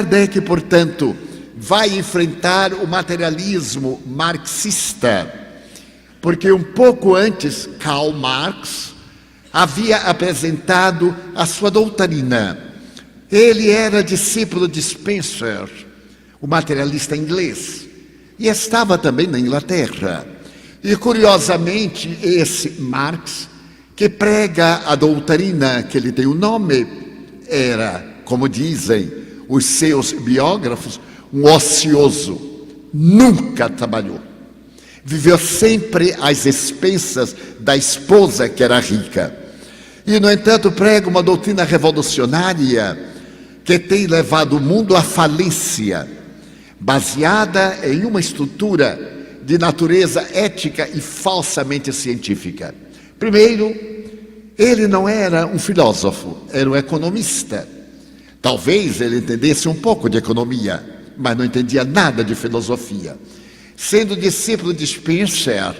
Kardec, portanto, vai enfrentar o materialismo marxista, porque um pouco antes, Karl Marx havia apresentado a sua doutrina. Ele era discípulo de Spencer, o materialista inglês, e estava também na Inglaterra. E, curiosamente, esse Marx, que prega a doutrina que lhe tem o nome, era, como dizem os seus biógrafos, um ocioso, nunca trabalhou. Viveu sempre às expensas da esposa, que era rica. E, no entanto, prega uma doutrina revolucionária que tem levado o mundo à falência, baseada em uma estrutura de natureza ética e falsamente científica. Primeiro, ele não era um filósofo, era um economista. Talvez ele entendesse um pouco de economia, mas não entendia nada de filosofia. Sendo discípulo de Spencer,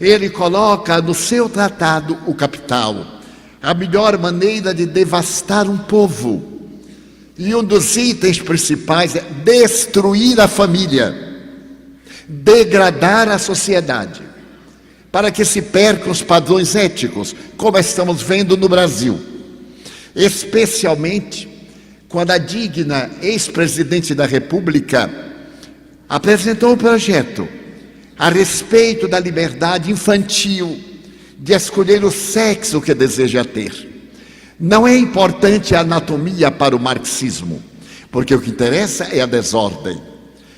ele coloca no seu tratado O Capital a melhor maneira de devastar um povo. E um dos itens principais é destruir a família, degradar a sociedade, para que se percam os padrões éticos, como estamos vendo no Brasil. Especialmente quando a digna ex-presidente da República apresentou um projeto a respeito da liberdade infantil de escolher o sexo que deseja ter. Não é importante a anatomia para o marxismo, porque o que interessa é a desordem,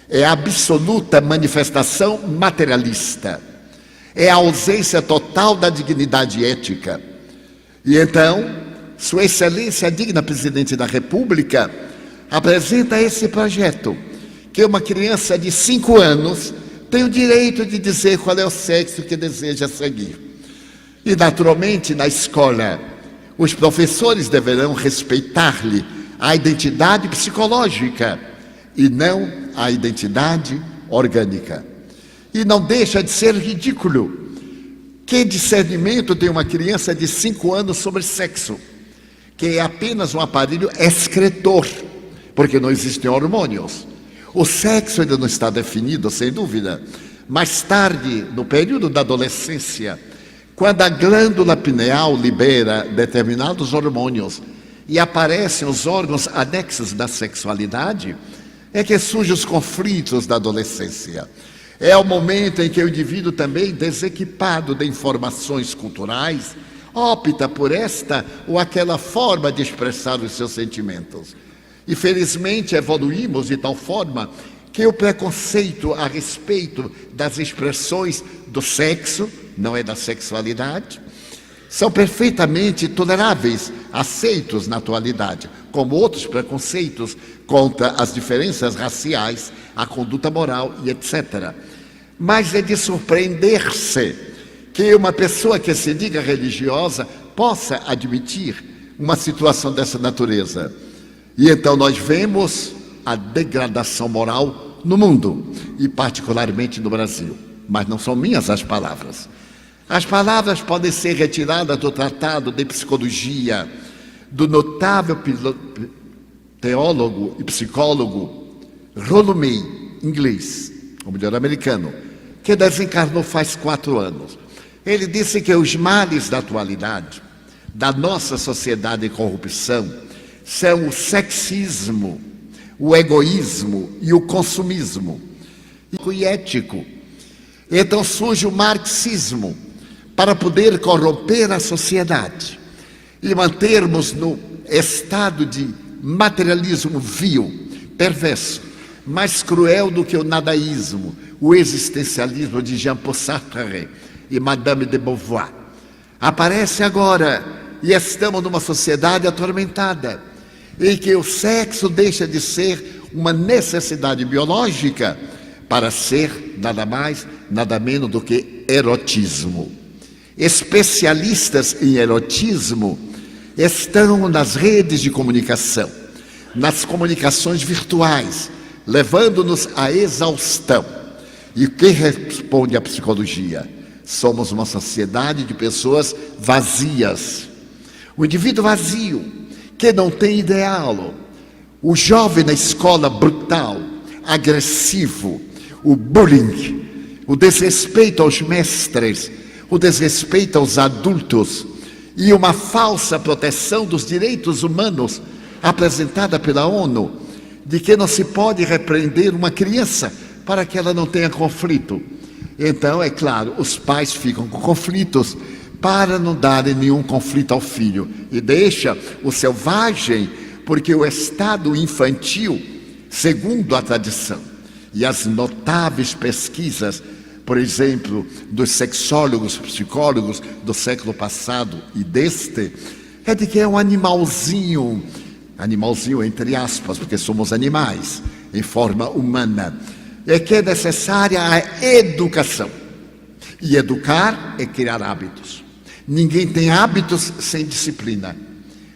é a absoluta manifestação materialista, é a ausência total da dignidade ética. E então, Sua Excelência, a digna Presidente da República, apresenta esse projeto, que uma criança de 5 anos tem o direito de dizer qual é o sexo que deseja seguir. E, naturalmente, na escola, os professores deverão respeitar-lhe a identidade psicológica e não a identidade orgânica. E não deixa de ser ridículo. Que discernimento tem uma criança de 5 anos sobre sexo, que é apenas um aparelho excretor, porque não existem hormônios. O sexo ainda não está definido, sem dúvida. Mais tarde, no período da adolescência, quando a glândula pineal libera determinados hormônios e aparecem os órgãos anexos da sexualidade, é que surgem os conflitos da adolescência. É o momento em que o indivíduo, também desequipado de informações culturais, opta por esta ou aquela forma de expressar os seus sentimentos. E felizmente evoluímos de tal forma que o preconceito a respeito das expressões do sexo, não é da sexualidade, são perfeitamente toleráveis, aceitos na atualidade, como outros preconceitos contra as diferenças raciais, a conduta moral e etc. Mas é de surpreender-se que uma pessoa que se diga religiosa possa admitir uma situação dessa natureza. E então nós vemos a degradação moral no mundo, e particularmente no Brasil. Mas não são minhas as palavras. As palavras podem ser retiradas do Tratado de Psicologia do notável teólogo e psicólogo Rollo May, inglês, ou melhor, americano, que desencarnou faz 4 anos. Ele disse que os males da atualidade, da nossa sociedade em corrupção, são o sexismo, o egoísmo e o consumismo. E ético. Então surge o marxismo para poder corromper a sociedade e mantermos no estado de materialismo vil, perverso, mais cruel do que o nadaísmo, o existencialismo de Jean-Paul Sartre e Madame de Beauvoir. Aparece agora, e estamos numa sociedade atormentada, em que o sexo deixa de ser uma necessidade biológica para ser nada mais, nada menos do que erotismo. Especialistas em erotismo estão nas redes de comunicação, nas comunicações virtuais, levando-nos à exaustão. E o que responde a psicologia? Somos uma sociedade de pessoas vazias. O indivíduo vazio, que não tem ideal, O jovem na escola brutal, agressivo, o bullying, o desrespeito aos mestres, o desrespeito aos adultos e uma falsa proteção dos direitos humanos apresentada pela ONU, de que não se pode repreender uma criança para que ela não tenha conflito. Então, é claro, os pais ficam com conflitos para não darem nenhum conflito ao filho e deixa o selvagem, porque o estado infantil, segundo a tradição e as notáveis pesquisas, por exemplo, dos sexólogos, psicólogos do século passado e deste, é de que é um animalzinho entre aspas, porque somos animais em forma humana, é que é necessária a educação. E educar é criar hábitos. Ninguém tem hábitos sem disciplina.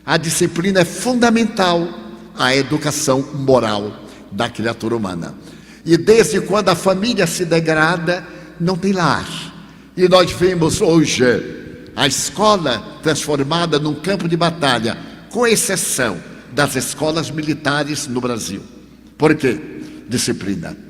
A disciplina é fundamental à educação moral da criatura humana. E desde quando a família se degrada, não tem lar. E nós vemos hoje a escola transformada num campo de batalha, com exceção das escolas militares no Brasil. Por quê? Disciplina.